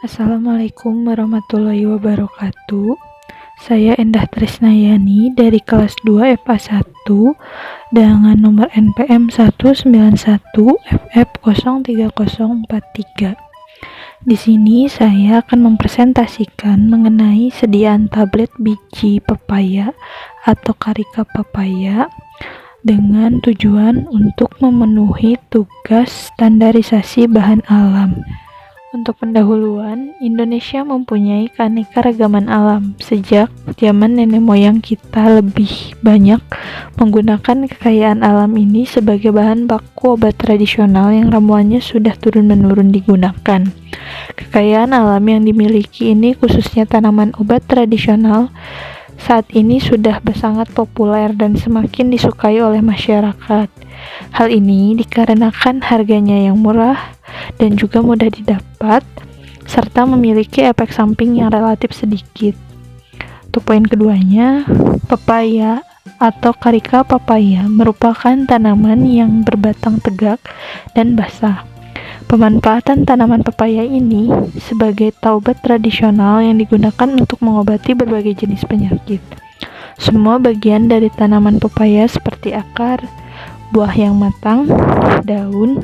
Assalamualaikum warahmatullahi wabarakatuh. Saya Endah Trisnayani dari kelas 2 FA 1 dengan nomor NPM 191FF03043. Di sini saya akan mempresentasikan mengenai sediaan tablet biji pepaya atau karika papaya dengan tujuan untuk memenuhi tugas standarisasi bahan alam. Untuk pendahuluan, Indonesia mempunyai keanekaragaman alam. Sejak zaman nenek moyang kita lebih banyak menggunakan kekayaan alam ini sebagai bahan baku obat tradisional yang ramuannya sudah turun-menurun digunakan. Kekayaan alam yang dimiliki ini, khususnya tanaman obat tradisional, saat ini sudah sangat populer dan semakin disukai oleh masyarakat. Hal ini dikarenakan harganya yang murah dan juga mudah didapat, serta memiliki efek samping yang relatif sedikit. Untuk poin keduanya, pepaya atau karika papaya merupakan tanaman yang berbatang tegak dan basah. Pemanfaatan tanaman pepaya ini sebagai taubat tradisional yang digunakan untuk mengobati berbagai jenis penyakit. Semua bagian dari tanaman pepaya seperti akar, buah yang matang, daun,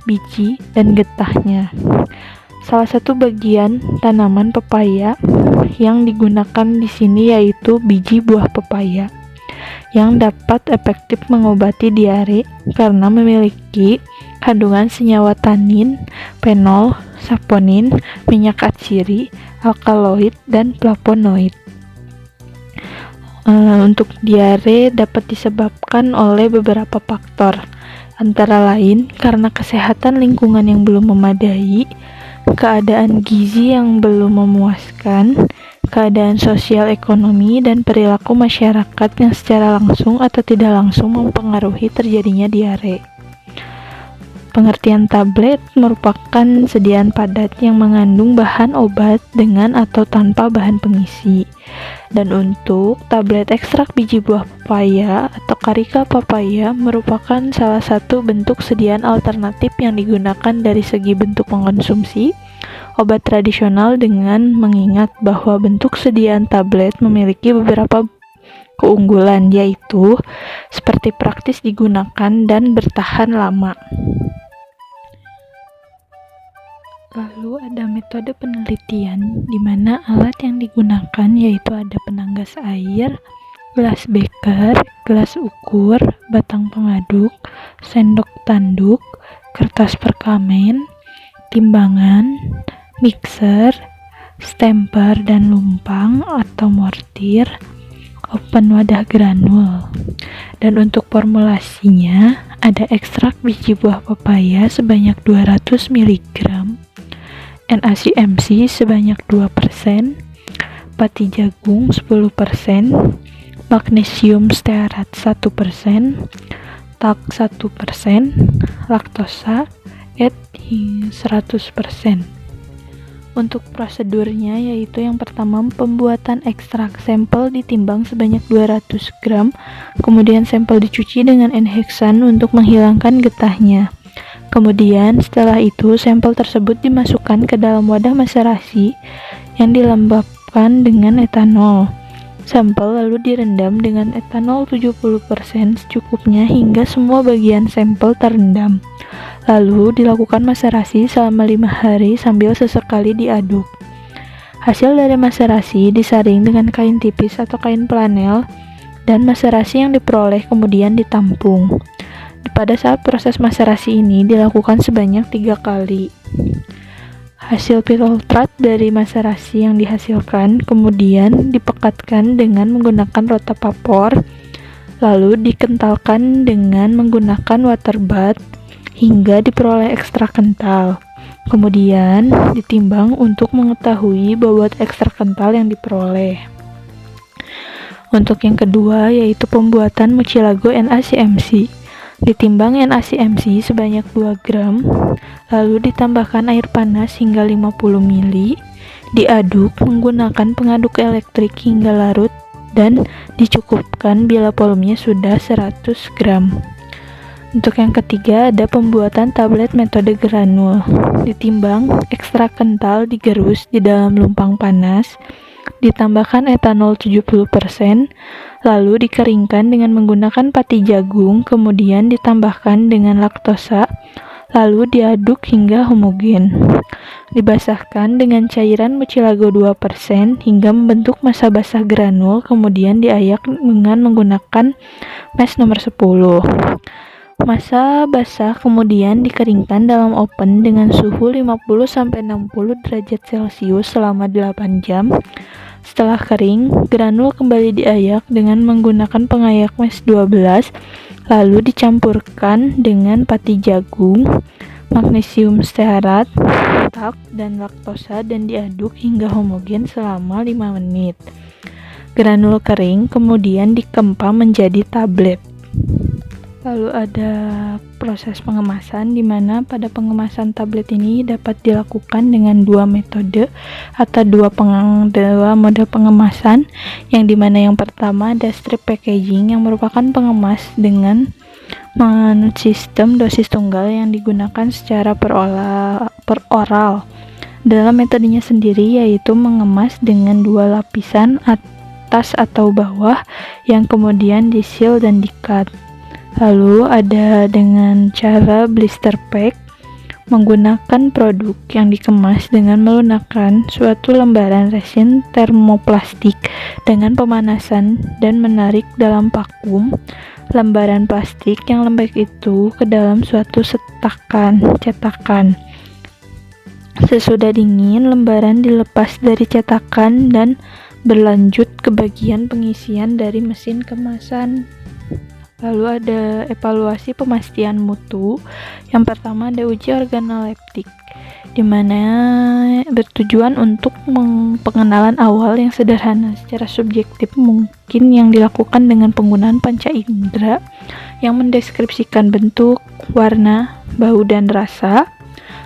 biji, dan getahnya. Salah satu bagian tanaman pepaya yang digunakan di sini yaitu biji buah pepaya yang dapat efektif mengobati diare karena memiliki kandungan senyawa tanin, fenol, saponin, minyak atsiri, alkaloid, dan flavonoid. Untuk diare dapat disebabkan oleh beberapa faktor, antara lain karena kesehatan lingkungan yang belum memadai, keadaan gizi yang belum memuaskan, keadaan sosial ekonomi, dan perilaku masyarakat yang secara langsung atau tidak langsung mempengaruhi terjadinya diare. Pengertian tablet merupakan sediaan padat yang mengandung bahan obat dengan atau tanpa bahan pengisi. Dan untuk tablet ekstrak biji buah pepaya atau karika papaya merupakan salah satu bentuk sediaan alternatif yang digunakan dari segi bentuk mengkonsumsi obat tradisional, dengan mengingat bahwa bentuk sediaan tablet memiliki beberapa keunggulan, yaitu seperti praktis digunakan dan bertahan lama. Lalu ada metode penelitian di mana alat yang digunakan yaitu ada penanggas air, gelas beker, gelas ukur, batang pengaduk, sendok tanduk, kertas perkamen, timbangan, mixer, stemper dan lumpang atau mortir, open wadah granul. Dan untuk formulasinya ada ekstrak biji buah pepaya sebanyak 200 mg, NaCMC sebanyak 2%, pati jagung 10%, magnesium stearat 1%, talk 1%, laktosa 100%. Untuk prosedurnya yaitu yang pertama, pembuatan ekstrak. Sampel ditimbang sebanyak 200 gram, kemudian sampel dicuci dengan N-heksan untuk menghilangkan getahnya. Kemudian setelah itu sampel tersebut dimasukkan ke dalam wadah maserasi yang dilembabkan dengan etanol. Sampel lalu direndam dengan etanol 70% secukupnya hingga semua bagian sampel terendam. Lalu dilakukan maserasi selama 5 hari sambil sesekali diaduk. Hasil dari maserasi disaring dengan kain tipis atau kain flanel, dan maserasi yang diperoleh kemudian ditampung. Pada saat proses maserasi ini dilakukan sebanyak 3 kali. Hasil filtrat dari maserasi yang dihasilkan kemudian dipekatkan dengan menggunakan rotavapor, lalu dikentalkan dengan menggunakan water bath hingga diperoleh ekstrak kental. Kemudian ditimbang untuk mengetahui bobot ekstrak kental yang diperoleh. Untuk yang kedua yaitu pembuatan mucilago NaCMC. Ditimbang NaCMC sebanyak 2 gram, lalu ditambahkan air panas hingga 50 ml, diaduk menggunakan pengaduk elektrik hingga larut, dan dicukupkan bila volumenya sudah 100 gram. Untuk yang ketiga ada pembuatan tablet metode granul. Ditimbang, ekstrak kental digerus di dalam lumpang panas, ditambahkan etanol 70%, lalu dikeringkan dengan menggunakan pati jagung, kemudian ditambahkan dengan laktosa, lalu diaduk hingga homogen. Dibasahkan dengan cairan mucilago 2% hingga membentuk massa basah granul, kemudian diayak dengan menggunakan mesh nomor 10. Massa basah kemudian dikeringkan dalam oven dengan suhu 50-60 derajat Celcius selama 8 jam. Setelah kering, granul kembali diayak dengan menggunakan pengayak mesh 12, lalu dicampurkan dengan pati jagung, magnesium stearat, talk, dan laktosa dan diaduk hingga homogen selama 5 menit. Granul kering kemudian dikempam menjadi tablet. Lalu ada proses pengemasan di mana pada pengemasan tablet ini dapat dilakukan dengan dua metode atau dua mode pengemasan, yang dimana yang pertama ada strip packaging yang merupakan pengemas dengan menganut sistem dosis tunggal yang digunakan secara per oral. Dalam metodenya sendiri yaitu mengemas dengan dua lapisan atas atau bawah yang kemudian di-seal dan di-cut. Lalu ada dengan cara blister pack, menggunakan produk yang dikemas dengan menggunakan suatu lembaran resin termoplastik dengan pemanasan dan menarik dalam vakum lembaran plastik yang lembek itu ke dalam suatu cetakan. Sesudah dingin, lembaran dilepas dari cetakan dan berlanjut ke bagian pengisian dari mesin kemasan. Lalu ada evaluasi pemastian mutu. Yang pertama ada uji organoleptik, di mana bertujuan untuk pengenalan awal yang sederhana secara subjektif mungkin yang dilakukan dengan penggunaan panca indera yang mendeskripsikan bentuk, warna, bau, dan rasa.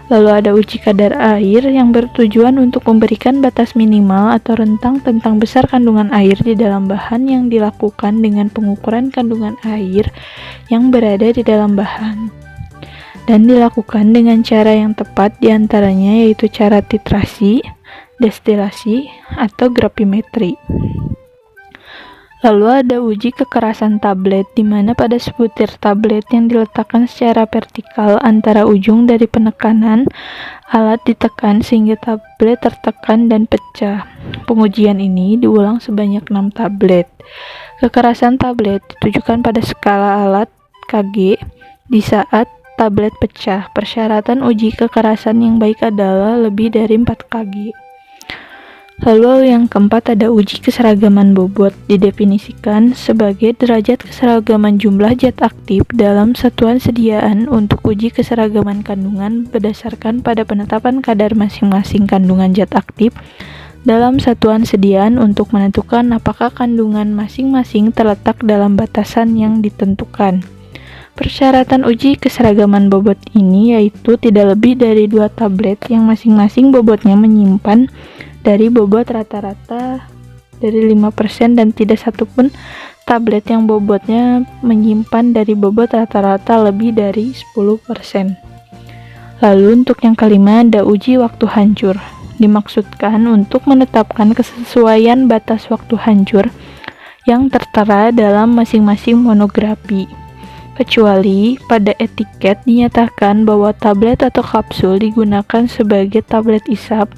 Lalu ada uji kadar air yang bertujuan untuk memberikan batas minimal atau rentang tentang besar kandungan air di dalam bahan yang dilakukan dengan pengukuran kandungan air yang berada di dalam bahan. Dan dilakukan dengan cara yang tepat diantaranya yaitu cara titrasi, destilasi, atau gravimetri. Lalu ada uji kekerasan tablet, di mana pada sebutir tablet yang diletakkan secara vertikal antara ujung dari penekanan, alat ditekan sehingga tablet tertekan dan pecah. Pengujian ini diulang sebanyak 6 tablet. Kekerasan tablet ditujukan pada skala alat Kg di saat tablet pecah. Persyaratan uji kekerasan yang baik adalah lebih dari 4 Kg. Lalu yang keempat ada uji keseragaman bobot, didefinisikan sebagai derajat keseragaman jumlah zat aktif dalam satuan sediaan untuk uji keseragaman kandungan berdasarkan pada penetapan kadar masing-masing kandungan zat aktif dalam satuan sediaan untuk menentukan apakah kandungan masing-masing terletak dalam batasan yang ditentukan. Persyaratan uji keseragaman bobot ini yaitu tidak lebih dari 2 tablet yang masing-masing bobotnya menyimpan dari bobot rata-rata dari 5% dan tidak satupun tablet yang bobotnya menyimpan dari bobot rata-rata lebih dari 10%. Lalu untuk yang kelima ada uji waktu hancur. Dimaksudkan untuk menetapkan kesesuaian batas waktu hancur yang tertera dalam masing-masing monografi. Kecuali pada etiket dinyatakan bahwa tablet atau kapsul digunakan sebagai tablet isap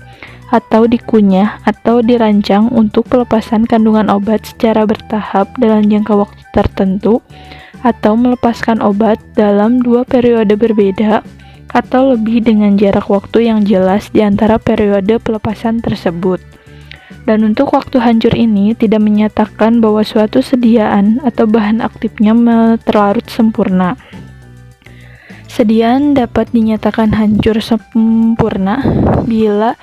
atau dikunyah atau dirancang untuk pelepasan kandungan obat secara bertahap dalam jangka waktu tertentu, atau melepaskan obat dalam 2 periode berbeda atau lebih dengan jarak waktu yang jelas di antara periode pelepasan tersebut. Dan untuk waktu hancur ini tidak menyatakan bahwa suatu sediaan atau bahan aktifnya terlarut sempurna. Sediaan dapat dinyatakan hancur sempurna bila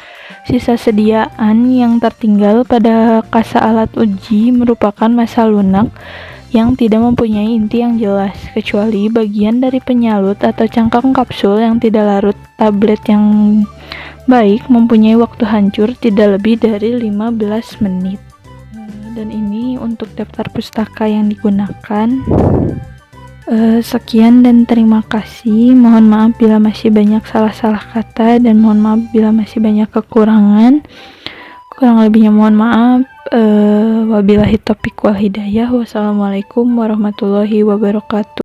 sisa sediaan yang tertinggal pada kasa alat uji merupakan massa lunak yang tidak mempunyai inti yang jelas, kecuali bagian dari penyalut atau cangkang kapsul yang tidak larut. Tablet yang baik mempunyai waktu hancur tidak lebih dari 15 menit. Dan ini untuk daftar pustaka yang digunakan. Sekian dan terima kasih. Mohon maaf bila masih banyak salah-salah kata dan mohon maaf bila masih banyak kekurangan. Kurang lebihnya mohon maaf. Wabillahi taufiq wal hidayah. Wassalamualaikum warahmatullahi wabarakatuh.